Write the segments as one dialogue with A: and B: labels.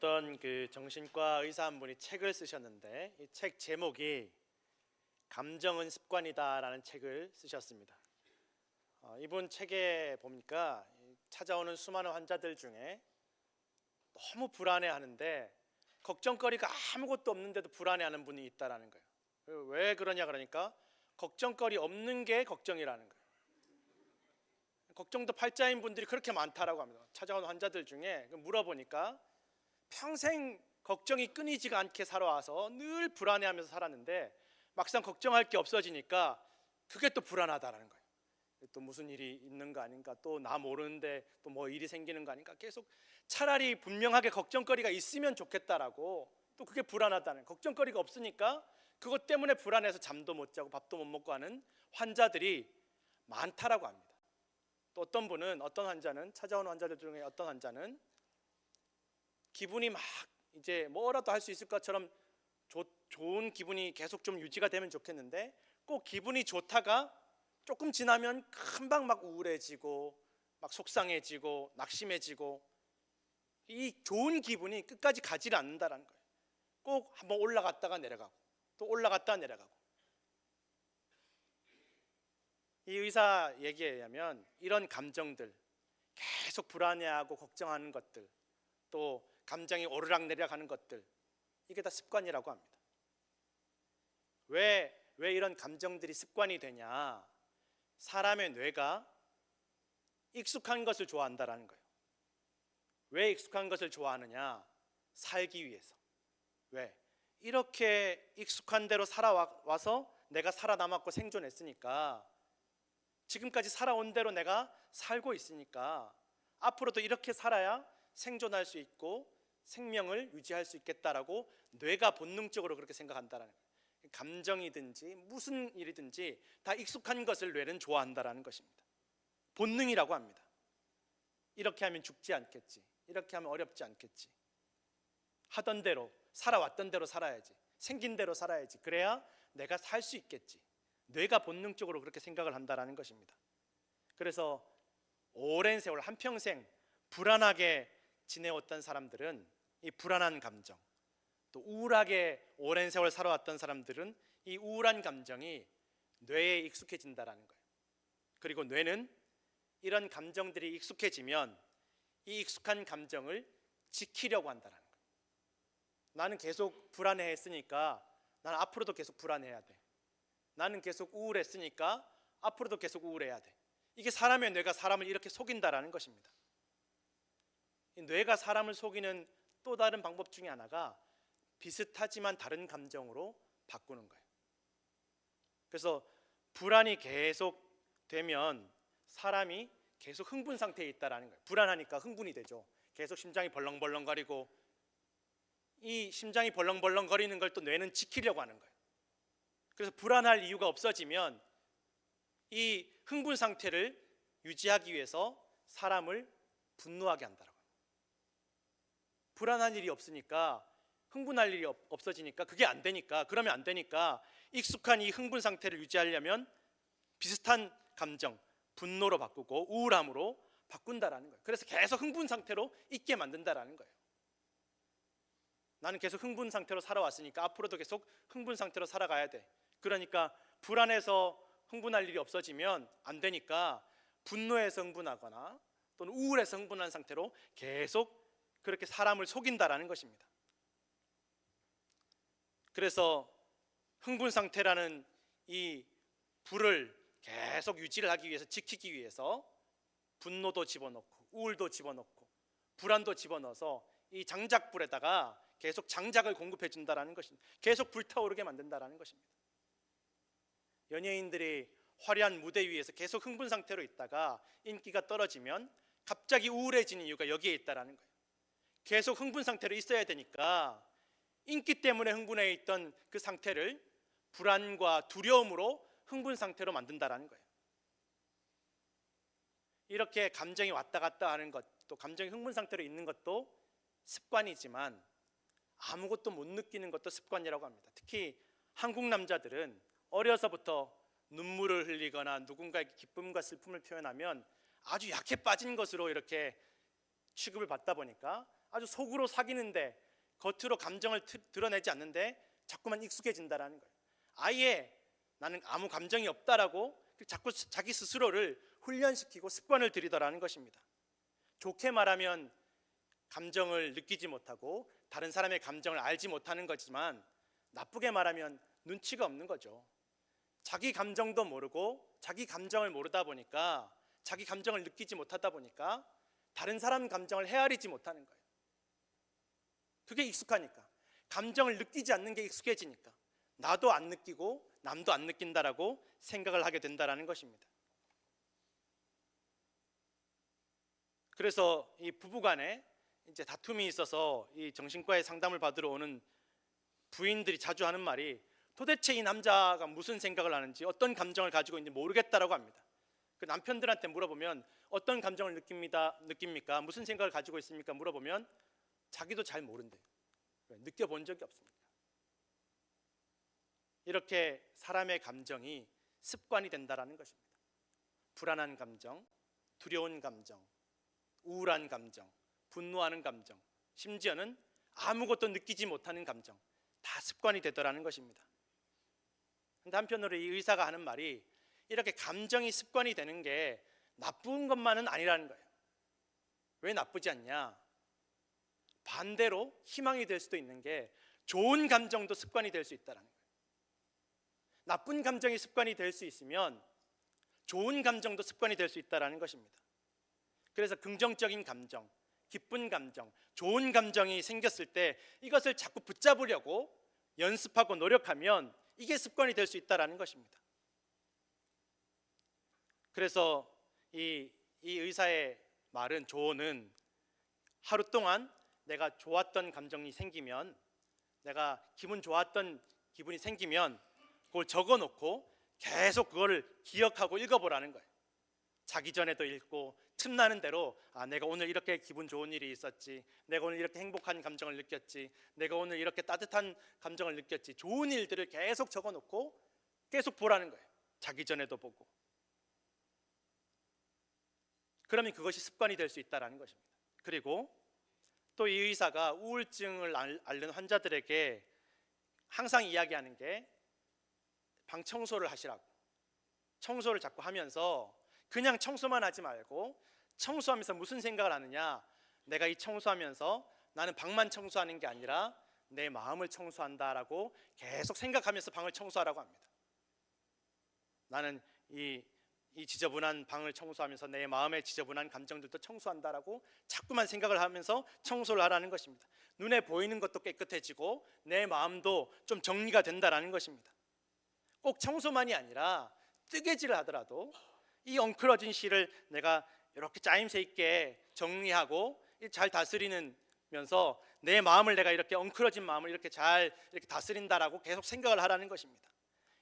A: 어떤 그 정신과 의사 한 분이 책을 쓰셨는데 이 책 제목이 감정은 습관이다라는 책을 쓰셨습니다. 이분 책에 보니까 찾아오는 수많은 환자들 중에 너무 불안해하는데 걱정거리가 아무것도 없는데도 불안해하는 분이 있다라는 거예요. 왜 그러냐 그러니까 걱정거리 없는 게 걱정이라는 거예요. 걱정도 팔자인 분들이 그렇게 많다라고 합니다. 찾아오는 환자들 중에 물어보니까 평생 걱정이 끊이지가 않게 살아와서 늘 불안해하면서 살았는데 막상 걱정할 게 없어지니까 그게 또 불안하다라는 거예요. 또 무슨 일이 있는 거 아닌가, 또 나 모르는데 또 뭐 일이 생기는 거 아닌가, 계속 차라리 분명하게 걱정거리가 있으면 좋겠다라고, 또 그게 불안하다는, 걱정거리가 없으니까 그것 때문에 불안해서 잠도 못 자고 밥도 못 먹고 하는 환자들이 많다라고 합니다. 또 어떤 분은, 어떤 환자는, 찾아오는 환자들 중에 어떤 환자는 기분이 막 이제 뭐라도 할 수 있을 것처럼 좋은 기분이 계속 좀 유지가 되면 좋겠는데 꼭 기분이 좋다가 조금 지나면 금방 막 우울해지고 막 속상해지고 낙심해지고, 이 좋은 기분이 끝까지 가지를 않는다라는 거예요. 꼭 한번 올라갔다가 내려가고 또 올라갔다가 내려가고. 이 의사 얘기에 의하면 이런 감정들, 계속 불안해하고 걱정하는 것들, 또 감정이 오르락내리락 하는 것들, 이게 다 습관이라고 합니다. 왜 이런 감정들이 습관이 되냐? 사람의 뇌가 익숙한 것을 좋아한다라는 거예요. 왜 익숙한 것을 좋아하느냐? 살기 위해서. 왜? 이렇게 익숙한 대로 살아와서 내가 살아남았고 생존했으니까, 지금까지 살아온 대로 내가 살고 있으니까 앞으로도 이렇게 살아야 생존할 수 있고 생명을 유지할 수 있겠다라고 뇌가 본능적으로 그렇게 생각한다라는 거예요. 감정이든지 무슨 일이든지 다 익숙한 것을 뇌는 좋아한다라는 것입니다. 본능이라고 합니다. 이렇게 하면 죽지 않겠지, 이렇게 하면 어렵지 않겠지, 하던 대로 살아왔던 대로 살아야지, 생긴 대로 살아야지, 그래야 내가 살 수 있겠지. 뇌가 본능적으로 그렇게 생각을 한다라는 것입니다. 그래서 오랜 세월, 한평생 불안하게 지내왔던 사람들은 이 불안한 감정, 또 우울하게 오랜 세월 살아왔던 사람들은 이 우울한 감정이 뇌에 익숙해진다라는 거예요. 그리고 뇌는 이런 감정들이 익숙해지면 이 익숙한 감정을 지키려고 한다라는 거예요. 나는 계속 불안해했으니까 나는 앞으로도 계속 불안해야 돼. 나는 계속 우울했으니까 앞으로도 계속 우울해야 돼. 이게 사람의 뇌가 사람을 이렇게 속인다라는 것입니다. 이 뇌가 사람을 속이는 또 다른 방법 중에 하나가 비슷하지만 다른 감정으로 바꾸는 거예요. 그래서 불안이 계속 되면 사람이 계속 흥분 상태에 있다라는 거예요. 불안하니까 흥분이 되죠. 계속 심장이 벌렁벌렁거리고, 이 심장이 벌렁벌렁거리는 걸 또 뇌는 지키려고 하는 거예요. 그래서 불안할 이유가 없어지면 이 흥분 상태를 유지하기 위해서 사람을 분노하게 한다라고 합니다. 불안한 일이 없으니까, 흥분할 일이 없어지니까, 그게 안 되니까, 그러면 안 되니까 익숙한 이 흥분 상태를 유지하려면 비슷한 감정, 분노로 바꾸고 우울함으로 바꾼다라는 거예요. 그래서 계속 흥분 상태로 있게 만든다라는 거예요. 나는 계속 흥분 상태로 살아왔으니까 앞으로도 계속 흥분 상태로 살아가야 돼. 그러니까 불안해서 흥분할 일이 없어지면 안 되니까 분노해서 흥분하거나 또는 우울해서 흥분한 상태로 계속 그렇게 사람을 속인다라는 것입니다. 그래서 흥분 상태라는 이 불을 계속 유지를 하기 위해서, 지키기 위해서 분노도 집어넣고 우울도 집어넣고 불안도 집어넣어서 이 장작불에다가 계속 장작을 공급해 준다라는 것입니다. 계속 불타오르게 만든다라는 것입니다. 연예인들이 화려한 무대 위에서 계속 흥분 상태로 있다가 인기가 떨어지면 갑자기 우울해지는 이유가 여기에 있다라는 거예요. 계속 흥분 상태로 있어야 되니까 인기 때문에 흥분해 있던 그 상태를 불안과 두려움으로 흥분 상태로 만든다라는 거예요. 이렇게 감정이 왔다 갔다 하는 것, 또 감정이 흥분 상태로 있는 것도 습관이지만 아무것도 못 느끼는 것도 습관이라고 합니다. 특히 한국 남자들은 어려서부터 눈물을 흘리거나 누군가에게 기쁨과 슬픔을 표현하면 아주 약해 빠진 것으로 이렇게 취급을 받다 보니까 아주 속으로 사귀는데 겉으로 감정을 드러내지 않는데 자꾸만 익숙해진다라는 거예요. 아예 나는 아무 감정이 없다라고 자꾸 자기 스스로를 훈련시키고 습관을 들이더라는 것입니다. 좋게 말하면 감정을 느끼지 못하고 다른 사람의 감정을 알지 못하는 거지만, 나쁘게 말하면 눈치가 없는 거죠. 자기 감정도 모르고 자기 감정을 모르다 보니까, 자기 감정을 느끼지 못하다 보니까 다른 사람 감정을 헤아리지 못하는 거예요. 그게 익숙하니까, 감정을 느끼지 않는 게 익숙해지니까 나도 안 느끼고 남도 안 느낀다라고 생각을 하게 된다라는 것입니다. 그래서 이 부부간에 이제 다툼이 있어서 이 정신과에 상담을 받으러 오는 부인들이 자주 하는 말이, 도대체 이 남자가 무슨 생각을 하는지, 어떤 감정을 가지고 있는지 모르겠다라고 합니다. 그 남편들한테 물어보면 어떤 감정을 느낍니까? 무슨 생각을 가지고 있습니까? 물어보면 자기도 잘 모른대요. 느껴본 적이 없습니다. 이렇게 사람의 감정이 습관이 된다라는 것입니다. 불안한 감정, 두려운 감정, 우울한 감정, 분노하는 감정, 심지어는 아무것도 느끼지 못하는 감정, 다 습관이 되더라는 것입니다. 근데 한편으로 이 의사가 하는 말이, 이렇게 감정이 습관이 되는 게 나쁜 것만은 아니라는 거예요. 왜 나쁘지 않냐? 반대로 희망이 될 수도 있는 게, 좋은 감정도 습관이 될 수 있다는 거예요. 나쁜 감정이 습관이 될 수 있으면 좋은 감정도 습관이 될 수 있다는 것입니다. 그래서 긍정적인 감정, 기쁜 감정, 좋은 감정이 생겼을 때 이것을 자꾸 붙잡으려고 연습하고 노력하면 이게 습관이 될 수 있다는 것입니다. 그래서 이 의사의 말은, 조언은, 하루 동안 내가 좋았던 감정이 생기면, 내가 기분 좋았던 기분이 생기면 그걸 적어놓고 계속 그거를 기억하고 읽어보라는 거예요. 자기 전에도 읽고 틈나는 대로, 내가 오늘 이렇게 기분 좋은 일이 있었지, 내가 오늘 이렇게 행복한 감정을 느꼈지, 내가 오늘 이렇게 따뜻한 감정을 느꼈지, 좋은 일들을 계속 적어놓고 계속 보라는 거예요. 자기 전에도 보고. 그러면 그것이 습관이 될 수 있다는 것입니다. 그리고 또 이 의사가 우울증을 앓는 환자들에게 항상 이야기하는 게, 방 청소를 하시라고. 청소를 자꾸 하면서 그냥 청소만 하지 말고, 청소하면서 무슨 생각을 하느냐, 내가 이 청소하면서 나는 방만 청소하는 게 아니라 내 마음을 청소한다라고 계속 생각하면서 방을 청소하라고 합니다. 나는 이 지저분한 방을 청소하면서 내 마음의 지저분한 감정들도 청소한다라고 자꾸만 생각을 하면서 청소를 하라는 것입니다. 눈에 보이는 것도 깨끗해지고 내 마음도 좀 정리가 된다라는 것입니다. 꼭 청소만이 아니라 뜨개질을 하더라도 이 엉클어진 실을 내가 이렇게 짜임새 있게 정리하고 잘 다스리면서 내 마음을, 내가 이렇게 엉클어진 마음을 이렇게 잘 이렇게 다스린다라고 계속 생각을 하라는 것입니다.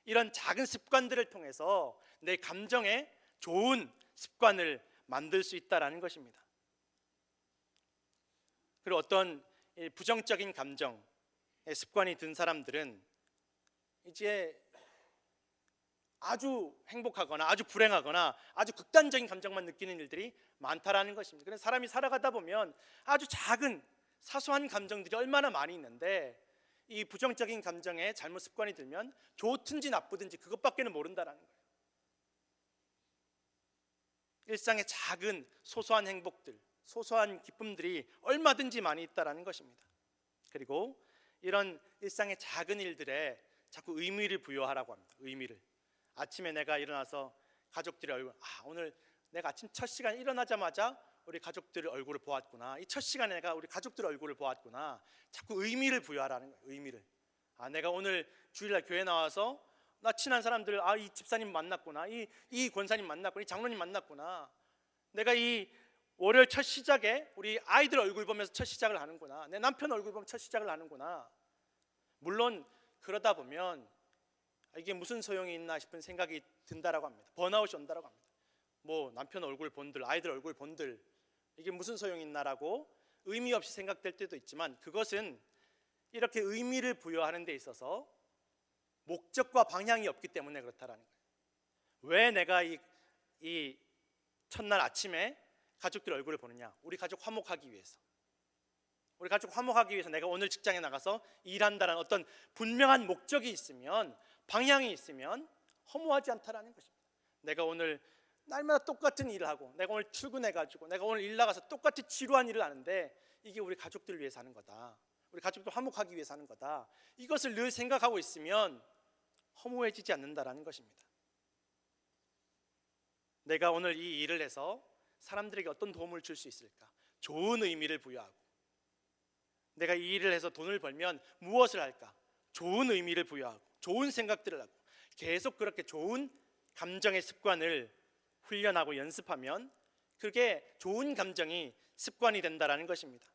A: 이런 작은 습관들을 통해서 내 감정에 좋은 습관을 만들 수 있다라는 것입니다. 그리고 어떤 부정적인 감정의 습관이 든 사람들은 이제 아주 행복하거나 아주 불행하거나 아주 극단적인 감정만 느끼는 일들이 많다라는 것입니다. 그래서 사람이 살아가다 보면 아주 작은 사소한 감정들이 얼마나 많이 있는데, 이 부정적인 감정에 잘못 습관이 들면 좋든지 나쁘든지 그것밖에는 모른다라는 거예요. 일상의 작은 소소한 행복들, 소소한 기쁨들이 얼마든지 많이 있다라는 것입니다. 그리고 이런 일상의 작은 일들에 자꾸 의미를 부여하라고 합니다. 의미를. 아침에 내가 일어나서 가족들의 얼굴, 오늘 내가 아침 첫 시간에 일어나자마자 우리 가족들의 얼굴을 보았구나, 이 첫 시간에 내가 우리 가족들의 얼굴을 보았구나, 자꾸 의미를 부여하라는 거예요. 의미를. 내가 오늘 주일날 교회 나와서 나 친한 사람들, 이 집사님 만났구나, 이 권사님 만났구나, 이 장로님 만났구나, 내가 이 월요일 첫 시작에 우리 아이들 얼굴 보면서 첫 시작을 하는구나, 내 남편 얼굴 보면 첫 시작을 하는구나. 물론 그러다 보면 이게 무슨 소용이 있나 싶은 생각이 든다라고 합니다. 번아웃이 온다라고 합니다. 뭐 남편 얼굴 본들, 아이들 얼굴 본들, 이게 무슨 소용이 있나라고 의미 없이 생각될 때도 있지만, 그것은 이렇게 의미를 부여하는 데 있어서 목적과 방향이 없기 때문에 그렇다라는 거예요. 왜 내가 이 첫날 아침에 가족들 얼굴을 보느냐? 우리 가족 화목하기 위해서. 우리 가족 화목하기 위해서 내가 오늘 직장에 나가서 일한다는 어떤 분명한 목적이 있으면, 방향이 있으면 허무하지 않다라는 것입니다. 내가 오늘 날마다 똑같은 일을 하고, 내가 오늘 출근해가지고, 내가 오늘 일 나가서 똑같이 지루한 일을 하는데 이게 우리 가족들을 위해서 하는 거다, 우리 가족들 화목하기 위해서 하는 거다, 이것을 늘 생각하고 있으면 허무해지지 않는다라는 것입니다. 내가 오늘 이 일을 해서 사람들에게 어떤 도움을 줄 수 있을까? 좋은 의미를 부여하고, 내가 이 일을 해서 돈을 벌면 무엇을 할까? 좋은 의미를 부여하고, 좋은 생각들을 하고, 계속 그렇게 좋은 감정의 습관을 훈련하고 연습하면 그게 좋은 감정이 습관이 된다라는 것입니다.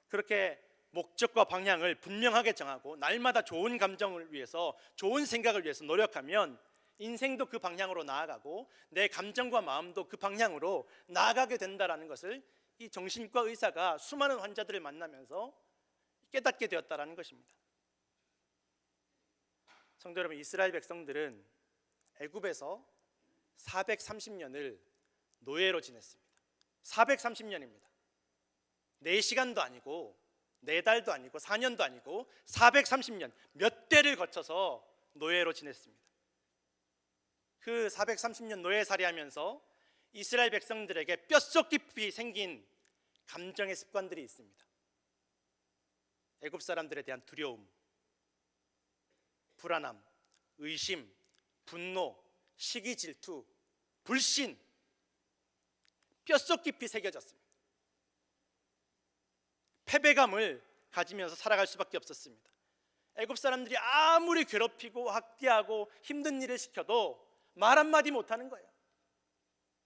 A: 그렇게 목적과 방향을 분명하게 정하고 날마다 좋은 감정을 위해서, 좋은 생각을 위해서 노력하면 인생도 그 방향으로 나아가고 내 감정과 마음도 그 방향으로 나아가게 된다라는 것을 이 정신과 의사가 수많은 환자들을 만나면서 깨닫게 되었다라는 것입니다. 성도 여러분, 이스라엘 백성들은 애굽에서 430년을 노예로 지냈습니다. 430년입니다. 4시간도 아니고 4달도 아니고 4년도 아니고 430년, 몇 대를 거쳐서 노예로 지냈습니다. 그 430년 노예살이하면서 이스라엘 백성들에게 뼛속 깊이 생긴 감정의 습관들이 있습니다. 애굽 사람들에 대한 두려움, 불안함, 의심, 분노, 시기, 질투, 불신, 뼛속 깊이 새겨졌습니다. 패배감을 가지면서 살아갈 수밖에 없었습니다. 애굽 사람들이 아무리 괴롭히고 학대하고 힘든 일을 시켜도 말 한마디 못하는 거예요.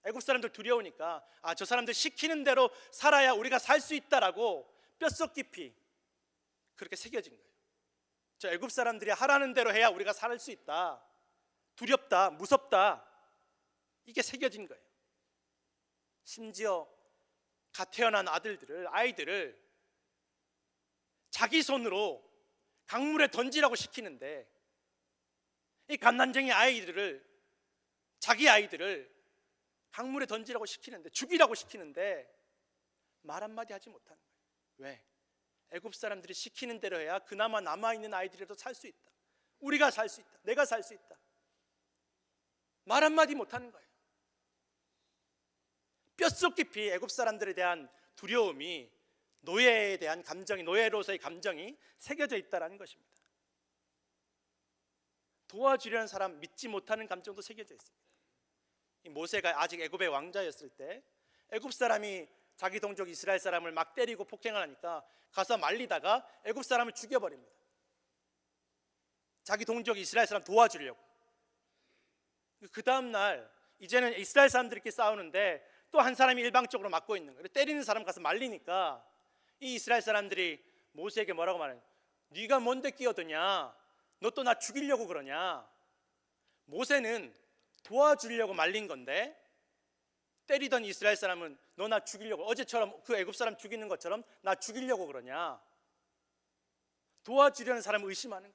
A: 애굽 사람들 두려우니까 저 사람들 시키는 대로 살아야 우리가 살 수 있다라고 뼛속 깊이 그렇게 새겨진 거예요. 저 애굽 사람들이 하라는 대로 해야 우리가 살 수 있다, 두렵다, 무섭다, 이게 새겨진 거예요. 심지어 갓 태어난 아이들을 자기 손으로 강물에 던지라고 시키는데, 이 갓난쟁이 자기 아이들을 강물에 던지라고 시키는데, 죽이라고 시키는데 말 한마디 하지 못하는 거예요. 왜? 애굽 사람들이 시키는 대로 해야 그나마 남아있는 아이들이라도 살 수 있다, 우리가 살 수 있다, 내가 살 수 있다, 말 한마디 못하는 거예요. 뼛속 깊이 애굽 사람들에 대한 두려움이, 노예에 대한 감정이, 노예로서의 감정이 새겨져 있다는 것입니다. 도와주려는 사람 믿지 못하는 감정도 새겨져 있습니다. 이 모세가 아직 애굽의 왕자였을 때 애굽 사람이 자기 동족 이스라엘 사람을 막 때리고 폭행을 하니까 가서 말리다가 애굽 사람을 죽여버립니다. 자기 동족 이스라엘 사람 도와주려고. 그 다음 날 이제는 이스라엘 사람들끼리 싸우는데 또 한 사람이 일방적으로 맞고 있는 거예요. 때리는 사람 가서 말리니까 이 이스라엘 사람들이 모세에게 뭐라고 말해요? 네가 뭔데 끼어드냐? 너 또 나 죽이려고 그러냐? 모세는 도와주려고 말린 건데 때리던 이스라엘 사람은 너 나 죽이려고, 어제처럼 그 애굽 사람 죽이는 것처럼 나 죽이려고 그러냐? 도와주려는 사람을 의심하는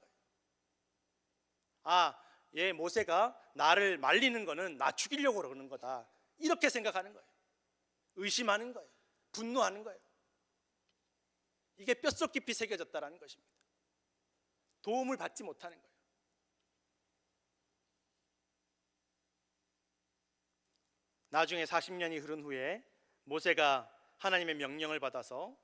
A: 거예요. 얘 모세가 나를 말리는 거는 나 죽이려고 그러는 거다, 이렇게 생각하는 거예요. 의심하는 거예요. 분노하는 거예요. 이게 뼛속 깊이 새겨졌다는 것입니다. 도움을 받지 못하는 거예요. 나중에 40년이 흐른 후에 모세가 하나님의 명령을 받아서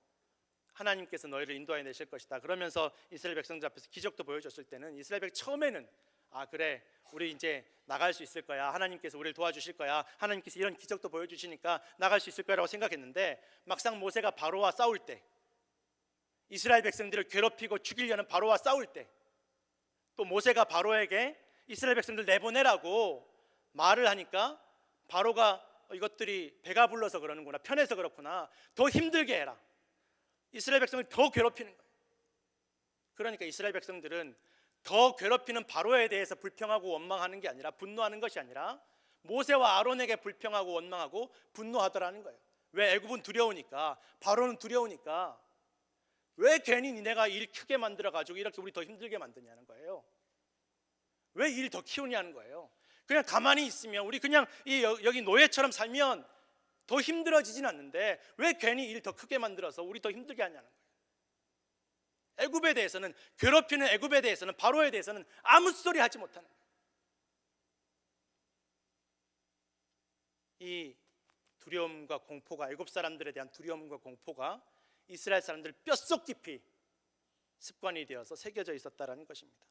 A: 하나님께서 너희를 인도해 내실 것이다 그러면서 이스라엘 백성들 앞에서 기적도 보여줬을 때는 이스라엘 백성 처음에는 그래, 우리 이제 나갈 수 있을 거야, 하나님께서 우리를 도와주실 거야, 하나님께서 이런 기적도 보여주시니까 나갈 수 있을 거라고 생각했는데, 막상 모세가 바로와 싸울 때, 이스라엘 백성들을 괴롭히고 죽이려는 바로와 싸울 때, 또 모세가 바로에게 이스라엘 백성들 내보내라고 말을 하니까 바로가 이것들이 배가 불러서 그러는구나, 편해서 그렇구나, 더 힘들게 해라, 이스라엘 백성을 더 괴롭히는 거예요. 그러니까 이스라엘 백성들은 더 괴롭히는 바로에 대해서 불평하고 원망하는 게 아니라, 분노하는 것이 아니라 모세와 아론에게 불평하고 원망하고 분노하더라는 거예요. 왜? 애굽은 두려우니까, 바로는 두려우니까. 왜 괜히 니네가 일 크게 만들어가지고 이렇게 우리 더 힘들게 만드냐는 거예요. 왜 일 더 키우냐는 거예요. 그냥 가만히 있으면, 우리 그냥 여기 노예처럼 살면 더 힘들어지진 않는데 왜 괜히 일 더 크게 만들어서 우리 더 힘들게 하냐는 거예요. 애굽에 대해서는, 괴롭히는 애굽에 대해서는, 바로에 대해서는 아무 소리 하지 못하는 거예요. 이 두려움과 공포가, 애굽 사람들에 대한 두려움과 공포가 이스라엘 사람들 뼛속 깊이 습관이 되어서 새겨져 있었다라는 것입니다.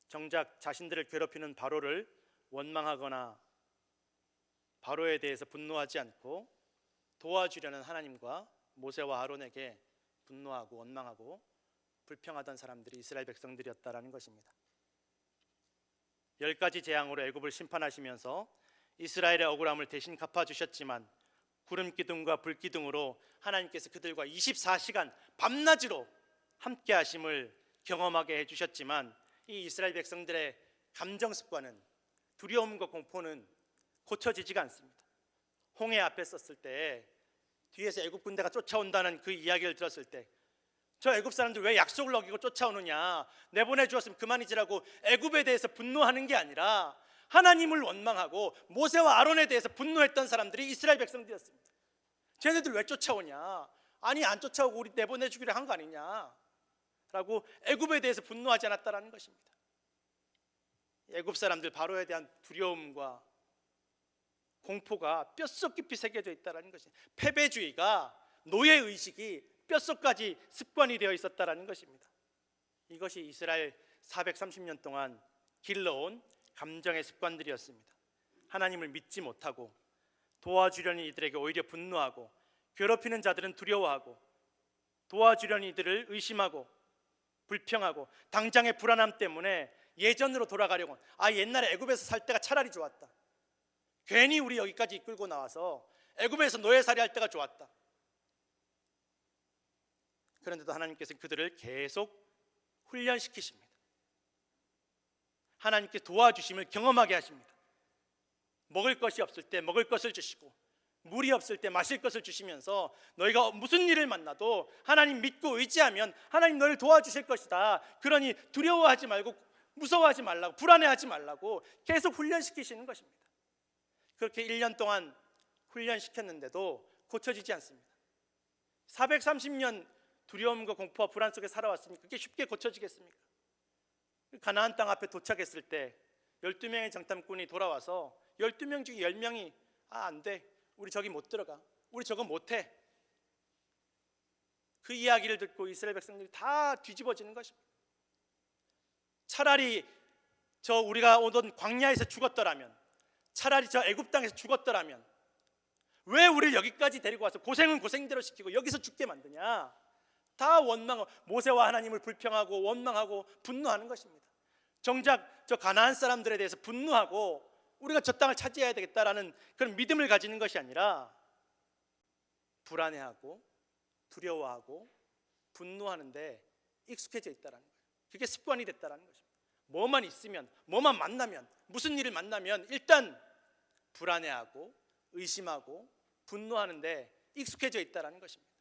A: 정작 자신들을 괴롭히는 바로를 원망하거나 바로에 대해서 분노하지 않고 도와주려는 하나님과 모세와 아론에게 분노하고 원망하고 불평하던 사람들이 이스라엘 백성들이었다라는 것입니다. 10가지 재앙으로 애굽을 심판하시면서 이스라엘의 억울함을 대신 갚아주셨지만 구름 기둥과 불 기둥으로 하나님께서 그들과 24시간 밤낮으로 함께 하심을 경험하게 해주셨지만 이 이스라엘 백성들의 감정 습관은, 두려움과 공포는 고쳐지지가 않습니다. 홍해 앞에 섰을 때 뒤에서 애굽 군대가 쫓아온다는 그 이야기를 들었을 때 저 애굽 사람들 왜 약속을 어기고 쫓아오느냐, 내보내주었으면 그만이지라고 애굽에 대해서 분노하는 게 아니라 하나님을 원망하고 모세와 아론에 대해서 분노했던 사람들이 이스라엘 백성들이었습니다. 쟤네들 왜 쫓아오냐, 아니 안 쫓아오고 우리 내보내주기로 한 거 아니냐 라고 애굽에 대해서 분노하지 않았다라는 것입니다. 애굽 사람들 바로에 대한 두려움과 공포가 뼛속 깊이 새겨져 있다는 것이, 패배주의가, 노예의식이 뼛속까지 습관이 되어 있었다는 것입니다. 이것이 이스라엘 430년 동안 길러온 감정의 습관들이었습니다. 하나님을 믿지 못하고 도와주려는 이들에게 오히려 분노하고, 괴롭히는 자들은 두려워하고, 도와주려는 이들을 의심하고 불평하고, 당장의 불안함 때문에 예전으로 돌아가려고, 옛날에 애굽에서 살 때가 차라리 좋았다, 괜히 우리 여기까지 이끌고 나와서 애굽에서 노예살이 할 때가 좋았다. 그런데도 하나님께서는 그들을 계속 훈련시키십니다. 하나님께 도와주심을 경험하게 하십니다. 먹을 것이 없을 때 먹을 것을 주시고, 물이 없을 때 마실 것을 주시면서 너희가 무슨 일을 만나도 하나님 믿고 의지하면 하나님 너를 도와주실 것이다, 그러니 두려워하지 말고 무서워하지 말라고, 불안해하지 말라고 계속 훈련시키시는 것입니다. 그렇게 1년 동안 훈련시켰는데도 고쳐지지 않습니다. 430년 두려움과 공포와 불안 속에 살아왔으니 그게 쉽게 고쳐지겠습니까? 가나안 땅 앞에 도착했을 때 12명의 정탐꾼이 돌아와서 12명 중에 10명이 안 돼, 우리 저기 못 들어가, 우리 저거 못해, 그 이야기를 듣고 이스라엘 백성들이 다 뒤집어지는 것입니다. 차라리 저 우리가 오던 광야에서 죽었더라면, 차라리 저 애굽 땅에서 죽었더라면 왜 우리를 여기까지 데리고 와서 고생은 고생대로 시키고 여기서 죽게 만드냐, 다 원망하고 모세와 하나님을 불평하고 원망하고 분노하는 것입니다. 정작 저 가나안 사람들에 대해서 분노하고 우리가 저 땅을 차지해야 되겠다라는 그런 믿음을 가지는 것이 아니라 불안해하고 두려워하고 분노하는데 익숙해져 있다는 거예요. 그게 습관이 됐다는 것입니다. 뭐만 있으면, 뭐만 만나면, 무슨 일을 만나면 일단 불안해하고 의심하고 분노하는데 익숙해져 있다는 것입니다.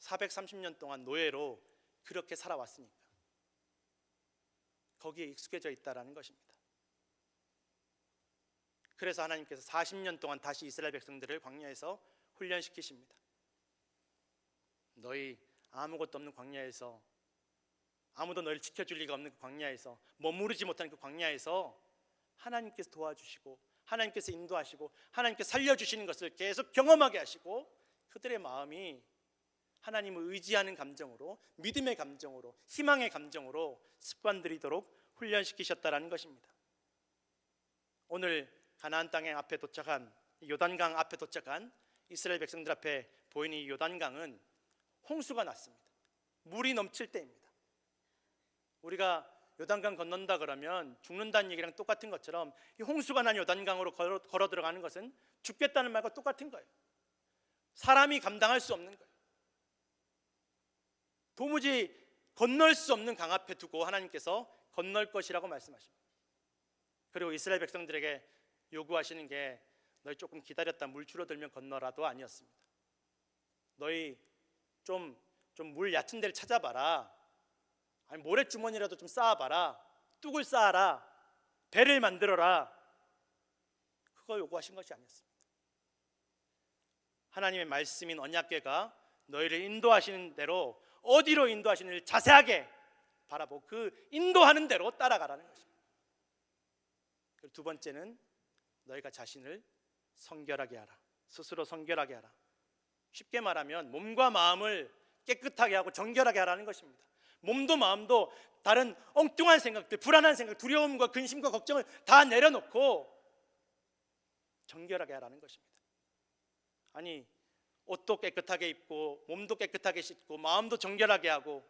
A: 430년 동안 노예로 그렇게 살아왔으니까 거기에 익숙해져 있다는 것입니다. 그래서 하나님께서 40년 동안 다시 이스라엘 백성들을 광야에서 훈련시키십니다. 너희 아무것도 없는 광야에서, 아무도 너를 지켜줄 리가 없는 그 광야에서, 머무르지 못하는 그 광야에서 하나님께서 도와주시고 하나님께서 인도하시고 하나님께서 살려주시는 것을 계속 경험하게 하시고 그들의 마음이 하나님을 의지하는 감정으로, 믿음의 감정으로, 희망의 감정으로 습관들이도록 훈련시키셨다는 것입니다. 오늘 가나안 땅의 앞에 도착한, 요단강 앞에 도착한 이스라엘 백성들 앞에 보이는 이 요단강은 홍수가 났습니다. 물이 넘칠 때입니다. 우리가 요단강 건넌다 그러면 죽는다는 얘기랑 똑같은 것처럼 이 홍수가 난 요단강으로 걸어 들어가는 것은 죽겠다는 말과 똑같은 거예요. 사람이 감당할 수 없는 거예요. 도무지 건널 수 없는 강 앞에 두고 하나님께서 건널 것이라고 말씀하십니다. 그리고 이스라엘 백성들에게 요구하시는 게 너희 조금 기다렸다 물 줄어들면 건너라도 아니었습니다. 너희 좀 물 얕은 데를 찾아봐라, 아니 모래주머니라도 좀 쌓아봐라, 뚝을 쌓아라, 배를 만들어라, 그거 요구하신 것이 아니었습니다. 하나님의 말씀인 언약궤가 너희를 인도하시는 대로 어디로 인도하시는지 자세하게 바라보고 그 인도하는 대로 따라가라는 것입니다. 그리고 두 번째는 너희가 자신을 성결하게 하라. 스스로 성결하게 하라. 쉽게 말하면 몸과 마음을 깨끗하게 하고 정결하게 하라는 것입니다. 몸도 마음도 다른 엉뚱한 생각들, 불안한 생각, 두려움과 근심과 걱정을 다 내려놓고 정결하게 하라는 것입니다. 아니, 옷도 깨끗하게 입고 몸도 깨끗하게 씻고 마음도 정결하게 하고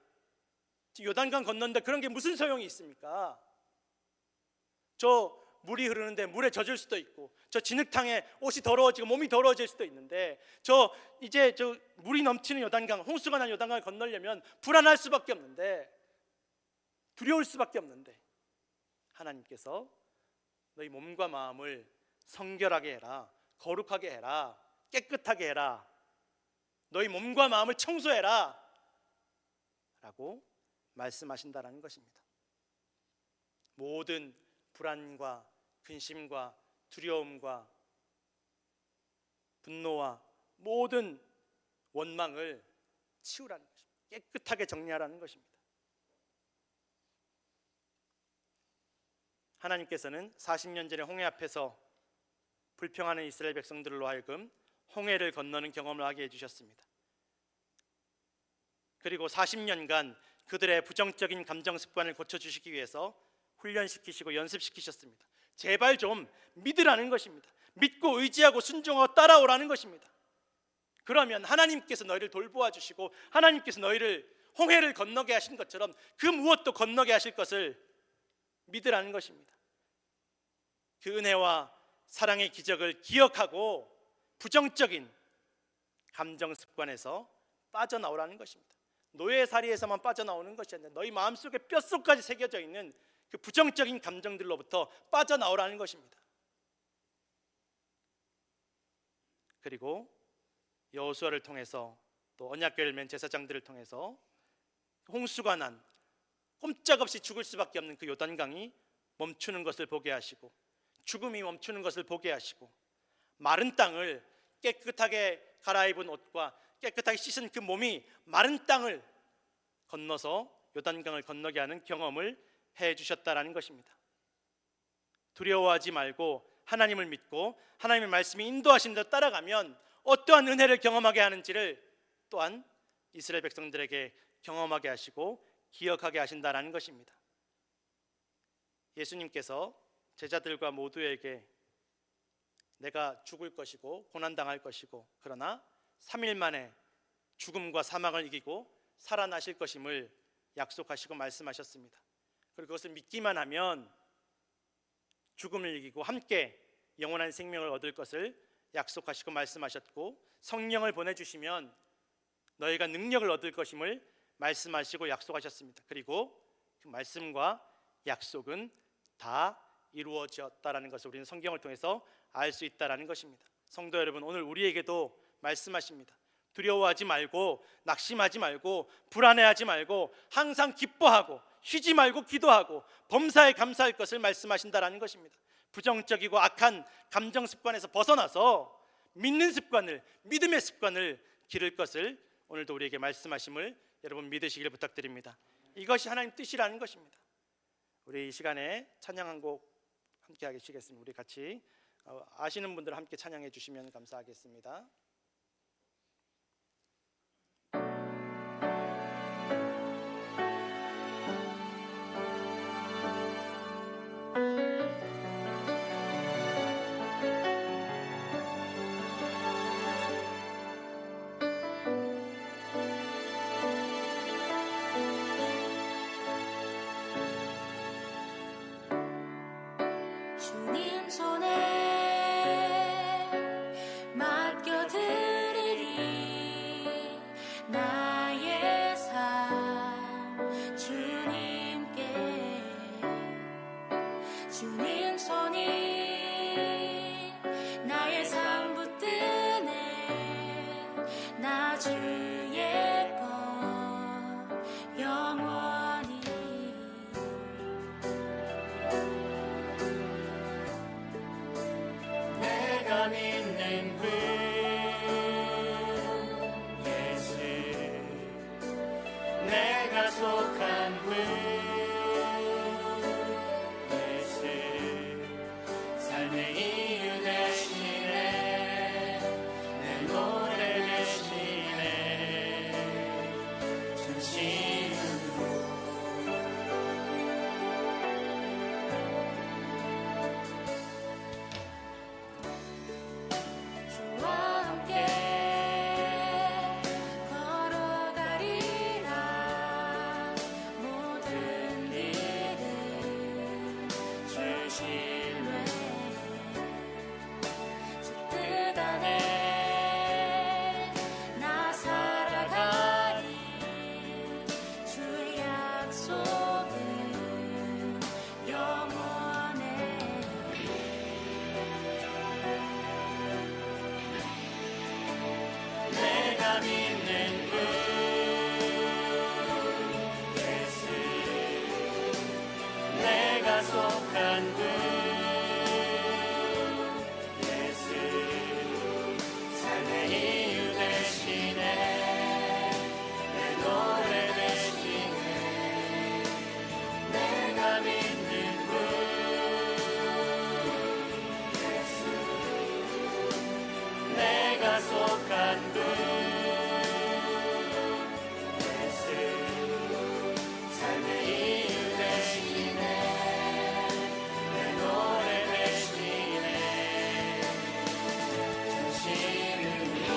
A: 요단강 건너는데 그런 게 무슨 소용이 있습니까? 저 물이 흐르는데 물에 젖을 수도 있고, 저 진흙탕에 옷이 더러워지고 몸이 더러워질 수도 있는데, 이제 물이 넘치는 요단강, 홍수가 난 요단강을 건너려면 불안할 수밖에 없는데, 두려울 수밖에 없는데, 하나님께서 너희 몸과 마음을 성결하게 해라, 거룩하게 해라, 깨끗하게 해라, 너희 몸과 마음을 청소해라 라고 말씀하신다는 것입니다. 모든 불안과 근심과 두려움과 분노와 모든 원망을 치우라는 것입니다. 깨끗하게 정리하라는 것입니다. 하나님께서는 40년 전에 홍해 앞에서 불평하는 이스라엘 백성들로 하여금 홍해를 건너는 경험을 하게 해주셨습니다. 그리고 40년간 그들의 부정적인 감정 습관을 고쳐주시기 위해서 훈련시키시고 연습시키셨습니다. 제발 좀 믿으라는 것입니다. 믿고 의지하고 순종하고 따라오라는 것입니다. 그러면 하나님께서 너희를 돌보아 주시고 하나님께서 너희를 홍해를 건너게 하신 것처럼 그 무엇도 건너게 하실 것을 믿으라는 것입니다. 그 은혜와 사랑의 기적을 기억하고 부정적인 감정 습관에서 빠져나오라는 것입니다. 노예살이에서만 빠져나오는 것이 아니라 너희 마음속에 뼛속까지 새겨져 있는 그 부정적인 감정들로부터 빠져나오라는 것입니다. 그리고 여호수아를 통해서 또 언약궤를 맨 제사장들을 통해서 홍수가 난 꼼짝없이 죽을 수밖에 없는 그 요단강이 멈추는 것을 보게 하시고 죽음이 멈추는 것을 보게 하시고 마른 땅을 깨끗하게 갈아입은 옷과 깨끗하게 씻은 그 몸이 마른 땅을 건너서 요단강을 건너게 하는 경험을 해주셨다라는 것입니다. 두려워하지 말고 하나님을 믿고 하나님의 말씀이 인도하신 대로 따라가면 어떠한 은혜를 경험하게 하는지를 또한 이스라엘 백성들에게 경험하게 하시고 기억하게 하신다라는 것입니다. 예수님께서 제자들과 모두에게 내가 죽을 것이고 고난당할 것이고 그러나 3일 만에 죽음과 사망을 이기고 살아나실 것임을 약속하시고 말씀하셨습니다. 그리고 그것을 믿기만 하면 죽음을 이기고 함께 영원한 생명을 얻을 것을 약속하시고 말씀하셨고 성령을 보내주시면 너희가 능력을 얻을 것임을 말씀하시고 약속하셨습니다. 그리고 그 말씀과 약속은 다 이루어졌다라는 것을 우리는 성경을 통해서 알 수 있다라는 것입니다. 성도 여러분, 오늘 우리에게도 말씀하십니다. 두려워하지 말고 낙심하지 말고 불안해하지 말고 항상 기뻐하고 쉬지 말고 기도하고 범사에 감사할 것을 말씀하신다라는 것입니다. 부정적이고 악한 감정 습관에서 벗어나서 믿는 습관을, 믿음의 습관을 기를 것을 오늘도 우리에게 말씀하심을 여러분 믿으시기를 부탁드립니다. 이것이 하나님 뜻이라는 것입니다. 우리 이 시간에 찬양 한 곡 함께 하시겠습니다. 우리 같이 아시는 분들 함께 찬양해 주시면 감사하겠습니다.
B: 주님 손에 맡겨드리리 나의 삶 주님께 주님 손이 나의 삶 붙드네 나 주의 것 영원히
A: 믿는 분 예수 내가 속한 분 예수 삶의 이유 되시네 내 노래 되시네 내가 믿는 분 예수 내가 속한 분 예수 삶의 이유 되시네 내 노래 되시네 진심으로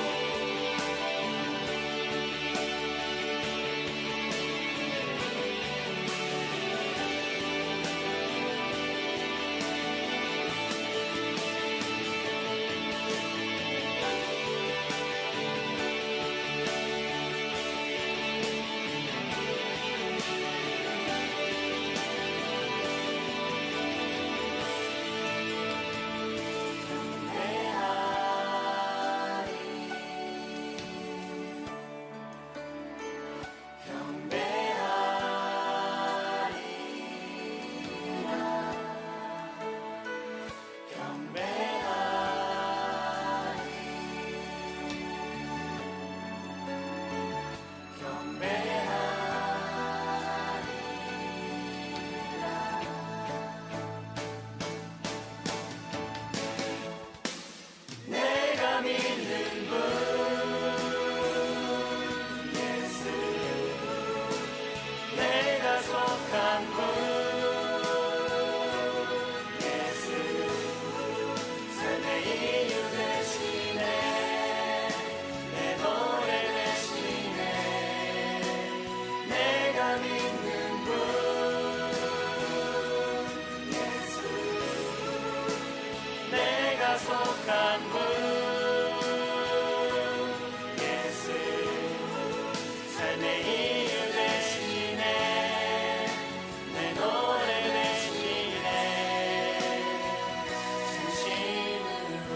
A: 내가 믿는 분 예수 내가 속한 분 예수 삶의 이유 되시네 내 노래 되시네 내가 믿는 분 예수 내가 속한 분 예수 삶의 이유 되시네 내 노래 되시네 진심으로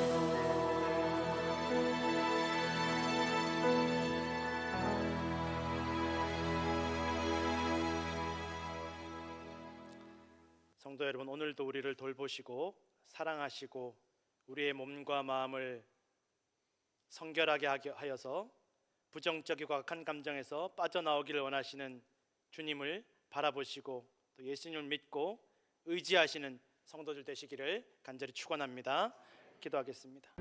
A: 성도 여러분, 오늘도 우리를 돌보시고 사랑하시고 우리의 몸과 마음을 성결하게 하여서 부정적이고 악한 감정에서 빠져나오기를 원하시는 주님을 바라보시고 또 예수님을 믿고 의지하시는 성도들 되시기를 간절히 축원합니다. 기도하겠습니다.